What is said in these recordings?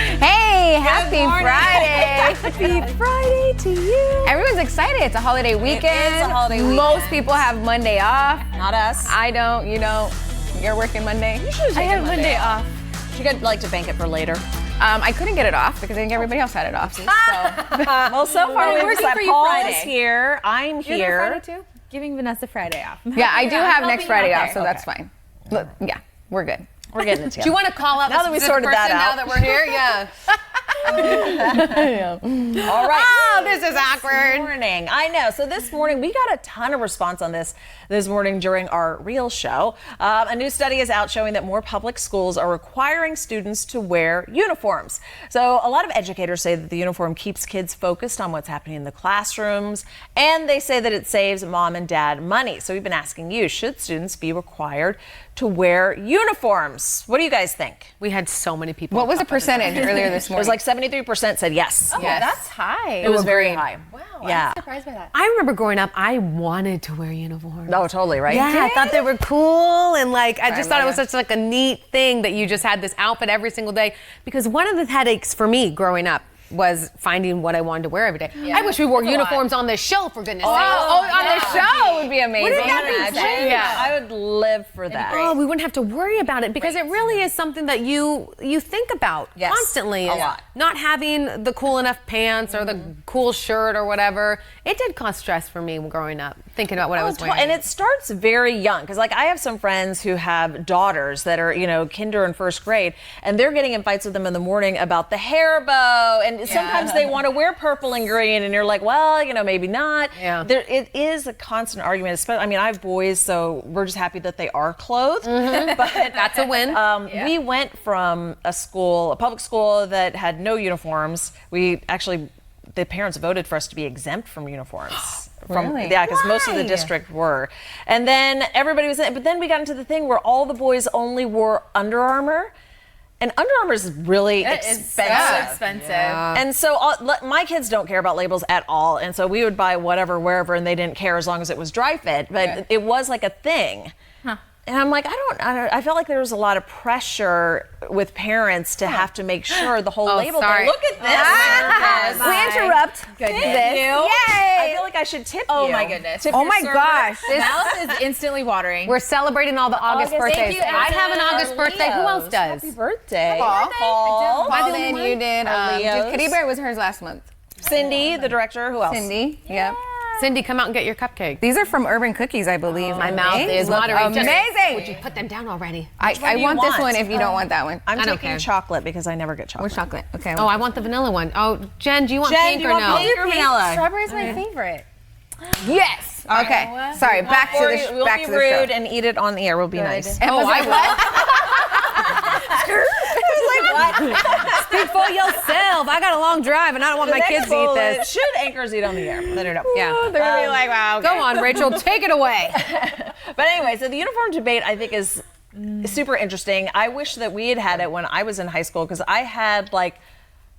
Hey, happy Friday. Happy Friday to you. Everyone's excited. It's a holiday weekend. It is a holiday weekend. Most people have Monday off. Not us. I don't, you're working Monday. I have Monday off. You could like to bank it for later. I couldn't get it off because I think everybody else had it off. So. Well, so far we're working for you Paul Friday. is here. I'm You're here. there Friday too? Giving Vanessa Friday off. Yeah, I do have next Friday out off, so that's fine. Look, yeah, we're good. We're getting it together. Do you want to call out Now that we sorted that out. now that we're here? Yeah. All right. Oh, this is awkward. Morning. I know. So this morning we got a ton of response on this morning during our Real show. A new study is out showing that more public schools are requiring students to wear uniforms. So a lot of educators say that the uniform keeps kids focused on what's happening in the classrooms, and they say that it saves mom and dad money. So we've been asking you, should students be required to wear uniforms? What do you guys think? We had so many people. What was the percentage earlier this It was morning? like 73% said yes. Oh, that's high. It was very high. Wow. Yeah. I'm surprised by that. I remember growing up, I wanted to wear uniforms. Oh, totally, right? Yeah, I thought they were cool, and like I just thought it was Maya. such like a neat thing that you just had this outfit every single day. Because one of the headaches for me growing up was finding what I wanted to wear every day. I wish we wore uniforms on this show, for goodness sakes. on the show would be amazing. Wouldn't that be Imagine? Yeah. I would live for that. Oh, we wouldn't have to worry about it because it really is something that you think about Yes, constantly. a lot. Not having the cool enough pants or the cool shirt or whatever. It did cause stress for me growing up, thinking about what I was wearing. And it starts very young because, like, I have some friends who have daughters that are, kinder and first grade, and they're getting in fights with them in the morning about the hair bow, and sometimes they want to wear purple and green, and you're like, well, maybe not. Yeah. It is a constant argument. I mean, I have boys, so we're just happy that they are clothed. But That's a win. We went from a public school that had no uniforms. The parents voted for us to be exempt from uniforms. Really? Yeah, because most of the Why? district were. And then everybody was in, but then we got into the thing where all the boys only wore Under Armour. And Under Armour is really expensive. And so my kids don't care about labels at all. And so we would buy whatever, wherever, and they didn't care as long as it was dry fit. But it was like a thing. And I'm like, I felt like there was a lot of pressure with parents to have to make sure the whole label sorry. thing. Look at this. We interrupt. Thank this. you. Yay! I feel like I should tip you. Oh my goodness. Oh my gosh. Mouth is instantly watering. We're celebrating all the August birthdays. Thank you, I have an Anna. August birthday. Who else does? Happy birthday. Paul. Paul. Did, you did. Leos. Kitty Bear was hers last month. Cindy, the director. Who else? Cindy. Yep. Cindy, come out and get your cupcake. These are from Urban Cookies, I believe. My mouth is Look watering. amazing. Would you put them down already? I do you want this want? one if you don't want that one. I'm I don't taking care. chocolate because I never get chocolate. Or chocolate. Okay. Oh, I want the vanilla one. Oh, Jen, do you want Jen, pink do you or want no? pink or vanilla? Strawberry's my favorite. Yes. Okay. Sorry. Back to the We'll back be to the rude show. and eat it on the air. We'll be nice. Oh, I Speak for yourself. I got a long drive and I don't want my kids to eat this. Should anchors eat on the air? I don't know. Yeah. They're gonna be like, wow. Okay. Go on, Rachel. Take it away. But anyway, so the uniform debate I think is super interesting. I wish that we had it when I was in high school because I had like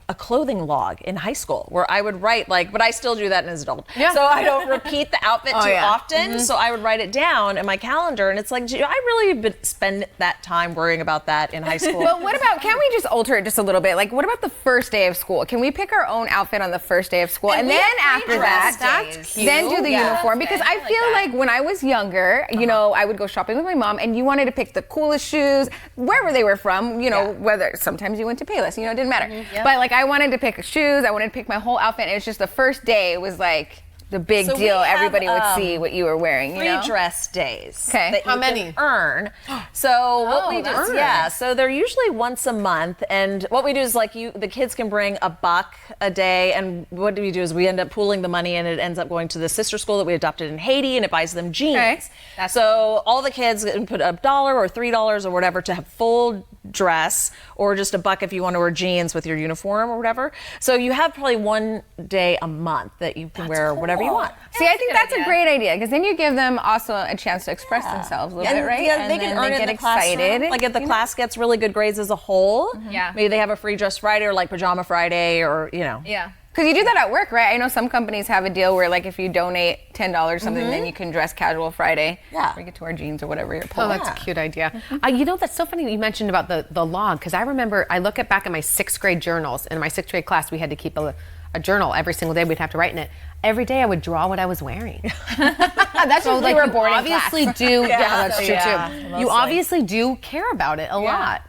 a clothing log in high school where I would write but I still do that as an adult. Yeah. So I don't repeat the outfit too yeah. often. So I would write it down in my calendar and it's like, I really spend that time worrying about that in high school. But what about, can't we just alter it just a little bit? Like, what about the first day of school? Can we pick our own outfit on the first day of school? And then after that, then do the uniform? Because I feel like when I was younger, I would go shopping with my mom and you wanted to pick the coolest shoes, wherever they were from, whether sometimes you went to Payless, it didn't matter. But like, I wanted to pick shoes, I wanted to pick my whole outfit. And it was just the first day, it was like, the big So we deal. have, Everybody would see what you were wearing. Free dress days. Okay. That How you many? can earn. So what we do is, so they're usually once a month. And what we do is like the kids can bring $1 a day. And what do we do is we end up pooling the money and it ends up going to the sister school that we adopted in Haiti and it buys them jeans. Okay. So all the kids can put $1 or $3 or whatever to have full dress or just $1 if you want to wear jeans with your uniform or whatever. So you have probably one day a month that you can wear whatever you want. See, I think that's a great idea because then you give them also a chance to express themselves a little bit, right? Yeah, they And can then earn it get in the classroom. excited. Like if the class gets really good grades as a whole, Yeah. maybe they have a free dress Friday or like pajama Friday or Yeah. Because you do that at work, right? I know some companies have a deal where, like, if you donate $10 or something, then you can dress casual Friday. Yeah. Or you get to wear jeans or whatever you're Oh, pulling. that's a cute idea. You know, that's so funny that you mentioned about the log, because I remember I look back at my 6th grade journals. In my 6th grade class, we had to keep a journal every single day. We'd have to write in it. Every day I would draw what I was wearing. That's so, like, you were born obviously do. Yeah, that's true too. You mostly. obviously do care about it a lot.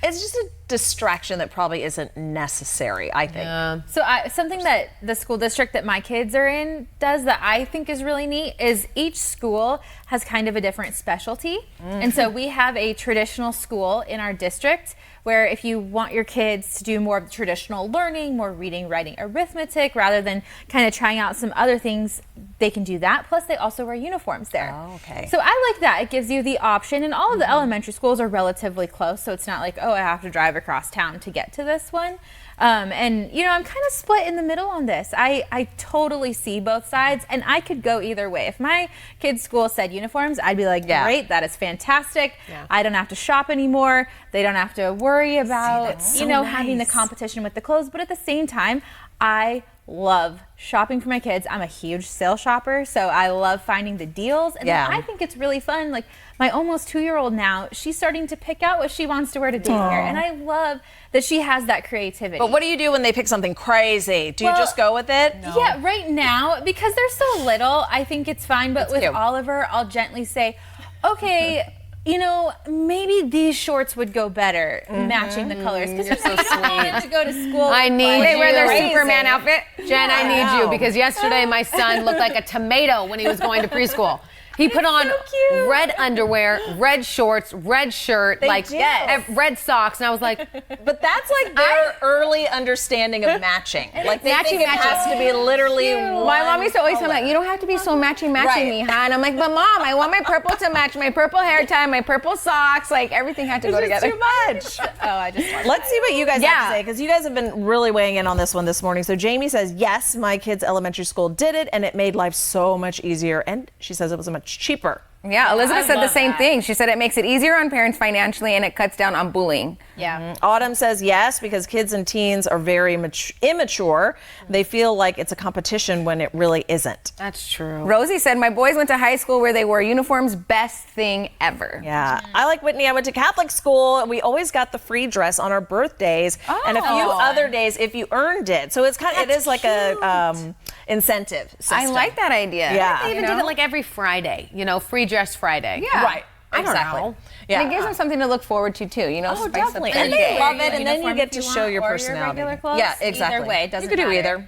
It's just a distraction that probably isn't necessary, I think. So something that the school district that my kids are in does that I think is really neat is each school has kind of a different specialty. And so we have a traditional school in our district where if you want your kids to do more of the traditional learning, more reading, writing, arithmetic, rather than kind of trying out some other things, they can do that. Plus they also wear uniforms there. Oh, okay. So I like that. It gives you the option, and all of the elementary schools are relatively close, so it's not like, oh, I have to drive across town to get to this one. And, you know, I'm kind of split in the middle on this. I totally see both sides, and I could go either way. If my kids' school said uniforms, I'd be like, great, that is fantastic. Yeah. I don't have to shop anymore. They don't have to worry about, that's so having the nice. competition with the clothes. But at the same time, I love shopping for my kids. I'm a huge sale shopper, so I love finding the deals. And then I think it's really fun. Like, my almost 2-year-old now, she's starting to pick out what she wants to wear to daycare. And I love that she has that creativity. But what do you do when they pick something crazy? Do you just go with it? Yeah, right now, because they're so little, I think it's fine. But with cute. Oliver, I'll gently say, okay, you know, maybe these shorts would go better matching the colors. Because You're so sweet. to go to school. I need They you. wear their Superman outfit. Jen, I need you because yesterday my son looked like a tomato when he was going to preschool. He put on cute. red underwear, red shorts, red shirt, red socks, and I was like, But that's like their early understanding of matching. Like they think it has to be literally one My mom used to always tell me, color. like, you don't have to be so matchy, Right. Mija. And I'm like, but Mom, I want my purple to match my purple hair tie, my purple socks. Like, everything had to go It's together. too much. I just want Let's see what you guys have Yeah. to say, because you guys have been really weighing in on this one this morning. So Jamie says, yes, my kids' elementary school did it, and it made life so much easier. And she says it was much cheaper. Yeah, Elizabeth said the love same that. thing. She said it makes it easier on parents financially and it cuts down on bullying. Yeah. Autumn says yes, because kids and teens are very immature. They feel like it's a competition when it really isn't. that's true. Rosie said, my boys went to high school where they wore uniforms. Best thing ever. Yeah, I like Whitney. I went to Catholic school. We always got the free dress on our birthdays and a few other days if you earned it. So it's it is like a incentive system. I like that idea. Yeah. They even did it like every Friday, Free Dress Friday. Yeah. Right. I don't Exactly. know. Yeah. And it gives them something to look forward to too, Oh, spice up definitely. their And they day. love it, and then you Uniform get if to you show want, your or your personality. regular clothes. Yeah, exactly. Either way, it doesn't You could do matter. either.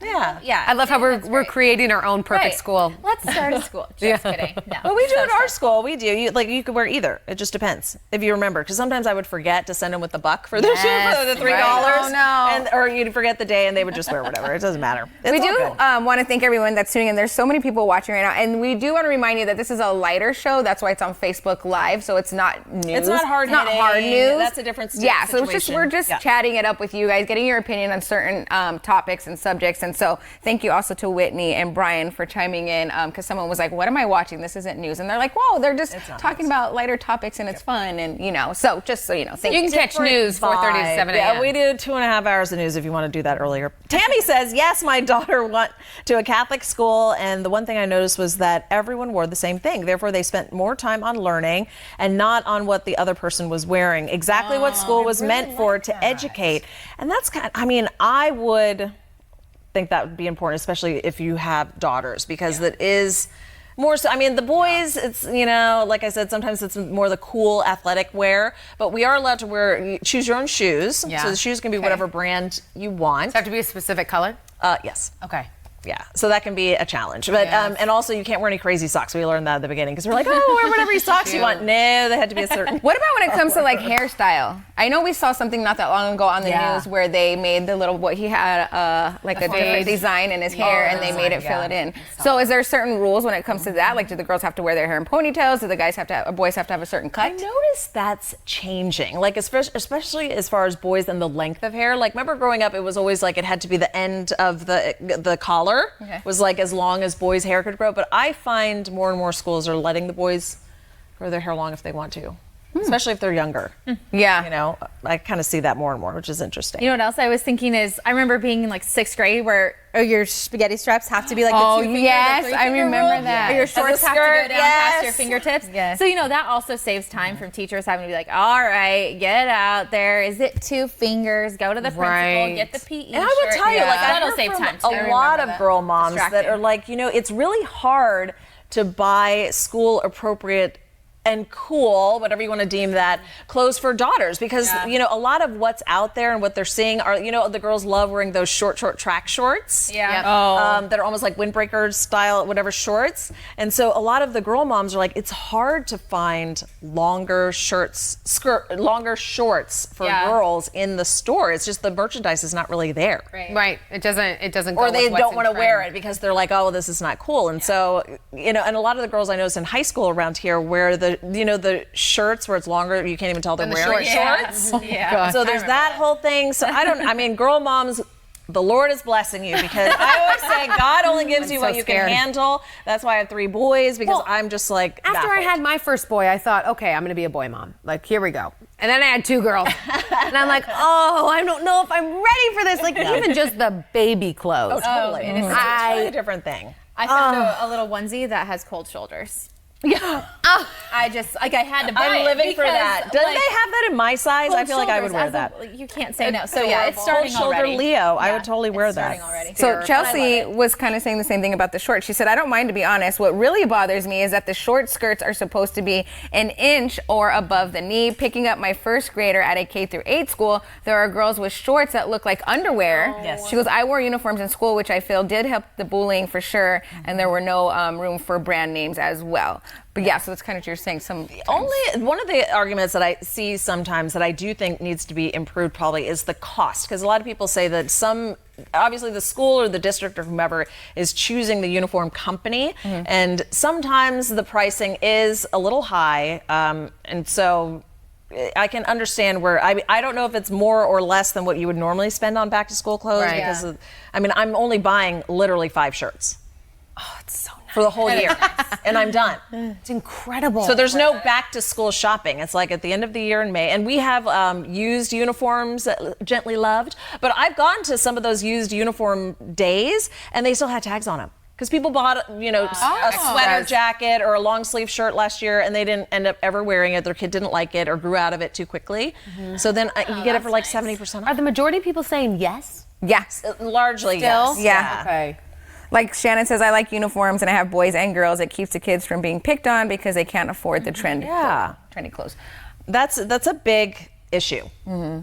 Yeah. Yeah. I love how That's we're great. creating our own perfect Right. school. Let's start a school. Just kidding. No. Well, we do at our school. We do. You could wear either. It just depends if you remember. Because sometimes I would forget to send them with the buck for their shoe for the $3, right. Oh, no. and or you'd forget the day and they would just wear whatever. It doesn't matter. It's We all do good. want to thank everyone that's tuning in. There's so many people watching right now. And we do want to remind you that this is a lighter show. That's why it's on Facebook Live. So it's not news. It's not hard It's not hard news. That's a different Yeah, so it's just, situation. we're just Yeah. chatting it up with you guys, getting your opinion on certain topics and subjects. And so thank you also to Whitney and Brian for chiming in, because someone was like, what am I watching? This isn't news. And they're like, whoa, they're just talking about lighter topics and it's fun. And, so just so you know, thank You you. can catch news 4:30 to 7 a.m. Yeah, we do 2.5 hours of news if you want to do that earlier. Tammy says, yes, my daughter went to a Catholic school, and the one thing I noticed was that everyone wore the same thing. Therefore, they spent more time on learning and not on what the other person was wearing. Exactly what school was meant for, to educate. And that's I would think that would be important, especially if you have daughters, because that is more so. The boys, it's, like I said, sometimes it's more the cool athletic wear, but we are allowed to choose your own shoes. Yeah. So the shoes can be whatever brand you want. Does it have to be a specific color? Yes. Okay. Yeah, so that can be a challenge. But and also you can't wear any crazy socks. We learned that at the beginning because we're like, oh, wear whatever socks you want. No, they had to be a certain. What about when it comes to like hairstyle? I know we saw something not that long ago on the Yeah. news where they made the little he had like a different design in his hair and they made it fill it in. So is there certain rules when it comes to that? Like, do the girls have to wear their hair in ponytails? Do the boys have to have a certain cut? I noticed that's changing. Like especially as far as boys and the length of hair. Like remember growing up, it was always like it had to be the end of the collar was like as long as boys' hair could grow. But I find more and more schools are letting the boys grow their hair long if they want to. especially if they're younger. Yeah. You know, I kind of see that more and more, which is interesting. You know what else I was thinking is I remember being in like 6th grade where your spaghetti straps have to be like Oh, the 2 finger, yes, the 3 I finger remember rule, that. Or your As a shorts have to skirt, go down past your yes. fingertips. Yes. So that also saves time from teachers having to be like, all right, get out there. Is it 2 fingers? Go to the principal, Right. get the PE And I would shirt. tell you, like, I that'll heard save from time too. a lot of girl moms that Distracting. are like, it's really hard to buy school appropriate and cool, whatever you want to deem that, clothes for daughters because a lot of what's out there and what they're seeing are the girls love wearing those short track shorts. Yeah. That are almost like windbreaker style, whatever shorts. And so a lot of the girl moms are like, it's hard to find longer shorts for girls in the store. It's just the merchandise is not really there. Right. It doesn't go Or they with what's don't in want to wear trend. it because they're like, oh, well, this is not cool. And so, and a lot of the girls I noticed in high school around here wear the shirts where it's longer, you can't even tell they're wearing shorts. Yeah. So there's that whole thing. So girl moms, the Lord is blessing you because I always say God only gives you what you scared. can handle. That's why I have 3 boys because I'm just like After I baffled. had my first boy, I thought, okay, I'm going to be a boy mom. Like, here we go. And then I had 2 girls. And I'm like, oh, I don't know if I'm ready for this. Like, even just the baby clothes. Totally. It's a totally different thing. I found a little onesie that has cold shoulders. Yeah. I just I had to buy I'm it living for because, that. Doesn't like, they have that in my size? I cold feel like I would shoulders wear as that. you can't say no. So yeah, it's starting Cold shoulder already. Leo. I Yeah, would totally wear it's that. starting already. So But Chelsea I love it. was kind of saying the same thing about the shorts. She said, I don't mind, to be honest. What really bothers me is that the short skirts are supposed to be an inch or above the knee. Picking up my first grader at a K through 8 school, there are girls with shorts that look like underwear. Yes. She goes, I wore uniforms in school, which I feel did help the bullying for sure. And there were no room for brand names as well. But yeah, so that's kind of what you're saying. Only one of the arguments that I see sometimes that I do think needs to be improved probably is the cost. Because a lot of people say that obviously the school or the district or whomever is choosing the uniform company. And sometimes the pricing is a little high. And so I can understand where, I don't know if it's more or less than what you would normally spend on back to school clothes. Right. Because I'm only buying literally 5 shirts. Oh, it's so nice. For the whole year. And I'm done. It's incredible. So there's no back to school shopping. It's like at the end of the year in May. And we have used uniforms, Gently Loved. But I've gone to some of those used uniform days and they still had tags on them. Because people bought, a sweater jacket or a long sleeve shirt last year and they didn't end up ever wearing it. Their kid didn't like it or grew out of it too quickly. So then you get it for like 70% Are off. the majority of people saying yes? Yes. Largely, Still? yes. Yeah. Okay. Like Shannon says, I like uniforms and I have boys and girls. It keeps the kids from being picked on because they can't afford the trendy clothes. That's a big issue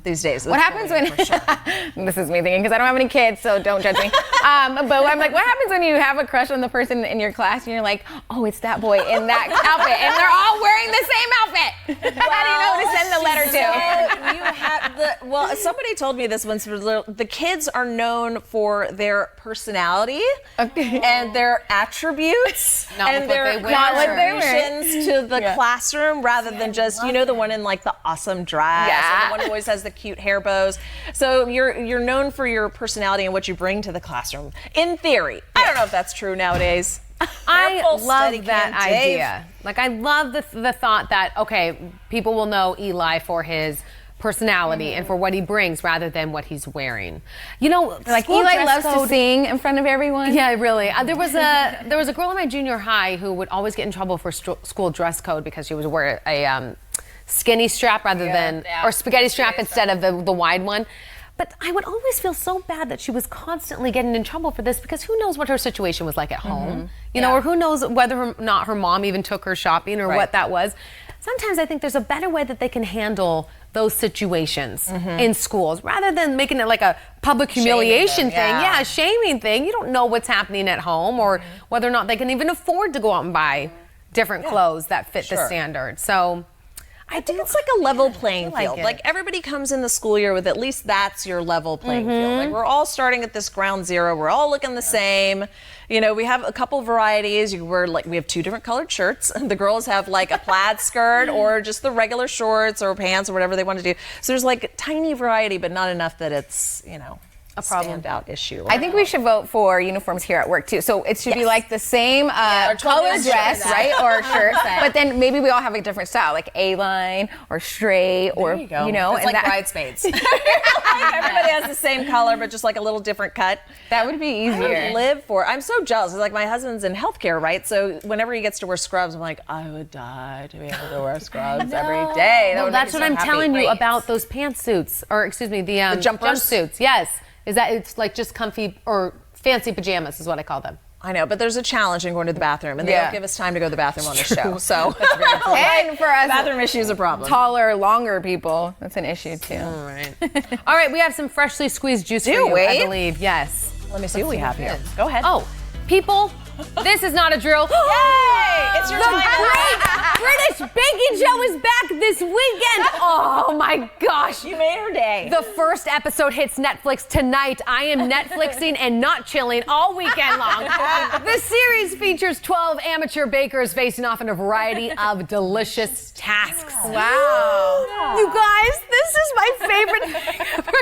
these days. What happens when this is me thinking because I don't have any kids, so don't judge me. But I'm like, what happens when you have a crush on the person in your class and you're like, oh, it's that boy in that outfit, and they're all wearing the same outfit? How do you know who to send the letter to? You have somebody told me this once. The kids are known for their personality and their attributes Not and with what their they wear. contributions to the classroom rather than just the one in like the awesome dress or the one who always has the cute hair bows. So you're known for your personality and what you bring to the classroom. In theory, I don't know if that's true nowadays. I Careful, love Steadicam, that Dave. idea. Like, I love the thought that, okay, people will know Eli for his personality and for what he brings rather than what he's wearing. Like Eli loves to sing in front of everyone. Yeah, really. There was a girl in my junior high who would always get in trouble for school dress code because she would wear a skinny strap rather than or spaghetti strap instead of the wide one. But I would always feel so bad that she was constantly getting in trouble for this because who knows what her situation was like at home, or who knows whether or not her mom even took her shopping or what that was. Sometimes I think there's a better way that they can handle those situations in schools rather than making it like a public humiliation thing. Yeah, a shaming thing. You don't know what's happening at home or whether or not they can even afford to go out and buy different clothes that fit the standard. So I think it's like a level playing field. it. Like everybody comes in the school year with at least that's your level playing field. Like we're all starting at this ground zero. We're all looking the same. We have a couple varieties. We have 2 different colored shirts. The girls have like a plaid skirt or just the regular shorts or pants or whatever they want to do. So there's like tiny variety, but not enough that it's, a standout issue. I think we should vote for uniforms here at work too. So it should be like the same color dress, right, or shirt, but then maybe we all have a different style, like A-line or straight, or you go. It's like bridesmaids. Everybody has the same color, but just like a little different cut. That would be easier. Live for. I'm so jealous. Like my husband's in healthcare, right? So whenever he gets to wear scrubs, I'm like, I would die to be able to wear scrubs every day. Well, that's what I'm telling you about those pantsuits, or excuse me, the jumpsuits. Yes, is that it's like just comfy or fancy pajamas is what I call them. I know, but there's a challenge in going to the bathroom, and they don't give us time to go to the bathroom on the show. So, and for us, bathroom issue is a problem. Taller, longer people, that's an issue too. All right. All right, we have some freshly squeezed juice for you, I believe. Yes. Let me see what we have here. Go ahead. Oh, people, this is not a drill. Yay! It's your The time. great British baking show is back this weekend. Oh my gosh. You made her day. The first episode hits Netflix tonight. I am Netflixing and not chilling all weekend long. The series features 12 amateur bakers facing off in a variety of delicious tasks. Wow. You guys, this is my favorite.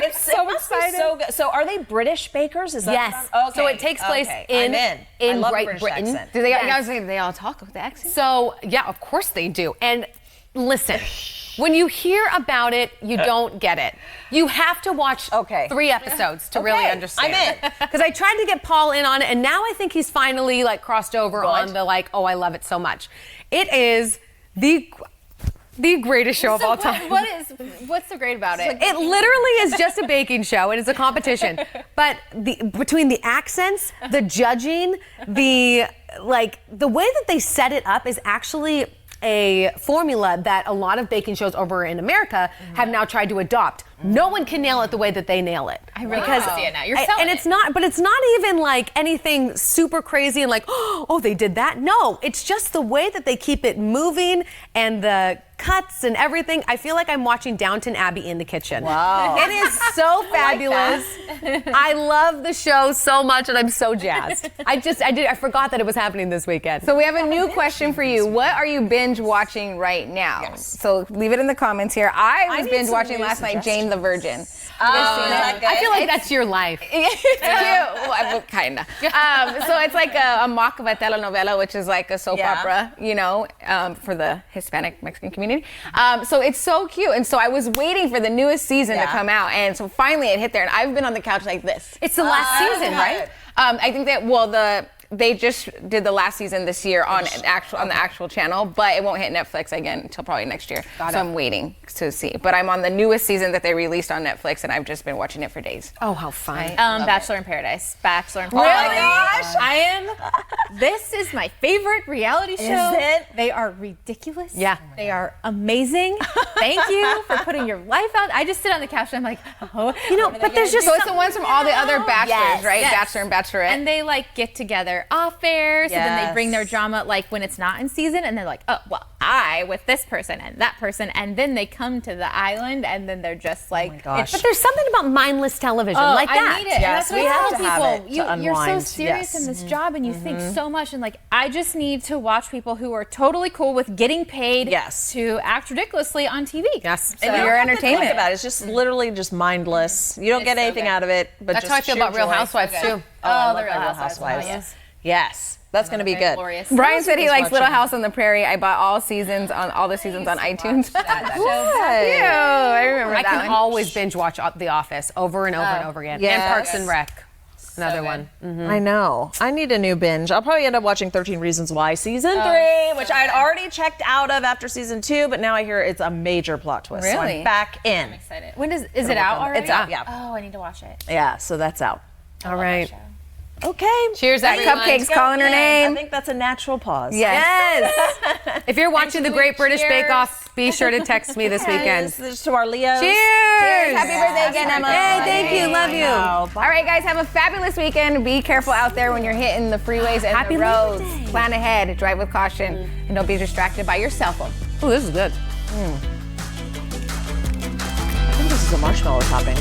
It's so excited. So good. So are they British bakers? Is that Yes. Okay. So it takes place in I love Great British Britain. accent. Do they? Yes. I was thinking, do they all talk with the accent? So, yeah, of course they do. And listen, when you hear about it, you don't get it. You have to watch 3 episodes to really understand. I'm in. Because I tried to get Paul in on it, and now I think he's finally like crossed over on the like, oh, I love it so much. It is the greatest show of all time. What's so great about it? It literally is just a baking show, and it's a competition. But between the accents, the judging, the way that they set it up is actually a formula that a lot of baking shows over in America have now tried to adopt. No one can nail it the way that they nail it. I really want to see it now. You're selling and it's not, but it's not even like anything super crazy and like, oh, they did that. No, it's just the way that they keep it moving and the cuts and everything. I feel like I'm watching Downton Abbey in the kitchen. Wow. It is so fabulous. I love the show so much and I'm so jazzed. I forgot that it was happening this weekend. So we have a new question for you. What are you binge watching right now? Yes. So leave it in the comments here. I was binge watching last night Jane the Virgin. I feel like that's your life. It's cute. Well, kinda. So it's like a mock of a telenovela, which is like a soap opera, for the Hispanic Mexican community. So it's so cute. And so I was waiting for the newest season to come out. And so finally it hit there. And I've been on the couch like this. It's the last season, right? I think that, they just did the last season this year on the actual channel, but it won't hit Netflix again until probably next year. I'm waiting to see. But I'm on the newest season that they released on Netflix, and I've just been watching it for days. Oh, how fun! Bachelor in Paradise. Bachelor in Paradise. Really? This is my favorite reality show. Is it? They are ridiculous. Yeah. They are amazing. Thank you for putting your life out. I just sit on the couch and I'm like, but there's just So it's the ones from all the other bachelors, right? Yes. Bachelor and Bachelorette. And they get together off air, so then they bring their drama when it's not in season, and they're like, oh, well, I with this person and that person, and then they come to the island, and then they're just like, oh my gosh. But there's something about mindless television like that. I need it. Yes, And we that's have what to I have tell it people. to You're so unwind. serious Yes. in this job, and you think so much, and I just need to watch people who are totally cool with getting paid to act ridiculously on TV. Yes. And your entertainment. Think about it. It's just literally just mindless. You don't get anything out of it, but That's just how I feel sheer about Real joy. Housewives too. Oh, I love the Real Housewives. Yes, that's going to be good. Glorious. Brian said he He's likes watching. Little House on the Prairie. I bought all the seasons on iTunes. What? I remember I that can one. always binge watch The Office over and over and over again. yes. And Parks and Rec. Another one. I know. I need a new binge. I'll probably end up watching 13 Reasons Why season 3, which I had already checked out of after season 2, but now I hear it's a major plot twist. So Really? I'm back in. Excited. When is it out already? It's out, yeah. Oh, I need to watch it. Yeah, so that's out. All right. Okay. Cheers, everyone. Cupcakes calling her I name. think that's a natural pause. Yes. If you're watching the Great British cheers. Bake Off, be sure to text me this weekend. This is to our Leos. Cheers. Happy birthday again, Emma. Hey, thank you. Love you. All right, guys, have a fabulous weekend. Be careful out there when you're hitting the freeways and Happy the roads. Labor Day. Plan ahead, drive with caution, and don't be distracted by your cell phone. Oh, this is good. I think this is a marshmallow topping.